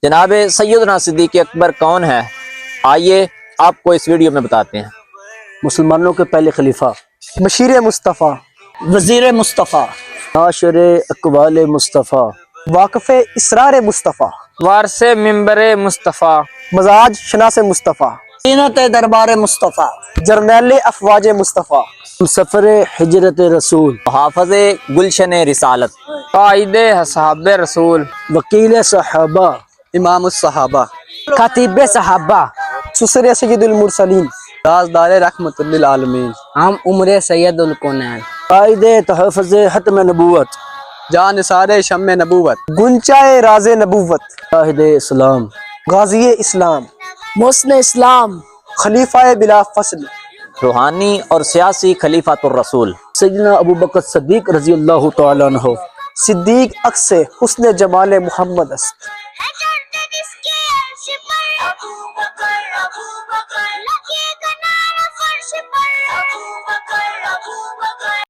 جناب سیدنا صدیق اکبر کون ہے؟ آئیے آپ کو اس ویڈیو میں بتاتے ہیں۔ مسلمانوں کے پہلے خلیفہ، بشیر مصطفیٰ، وزیر مصطفیٰ، ناشر اقوال مصطفیٰ، واقف اسرار مصطفیٰ، وارث ممبر مصطفیٰ، مزاج شناس مصطفیٰ، زینت دربار مصطفیٰ، جرنیل افواج مصطفیٰ، سفر ہجرت رسول، حافظ گلشن رسالت، قائد اصحاب رسول، وکیل صحابہ، امام الصحابہ، خطیب صحابہ، سسر سید المرسلین، رازدار رحمت للعالمین، ہم عمر سید الکونین، قائد تحفظ ختم نبوت، جان نثار شم نبوت، گنچائے راز نبوت، شاہد اسلام، غازی اسلام، محسن اسلام، خلیفہ بلا فصل، روحانی اور سیاسی خلیفۃ الرسول، سیدنا ابو بکر صدیق رضی اللہ تعالیٰ عنہ، صدیق عکس حسن جمال محمد است۔ ہے گردن اس کے عرش پر ابو بکر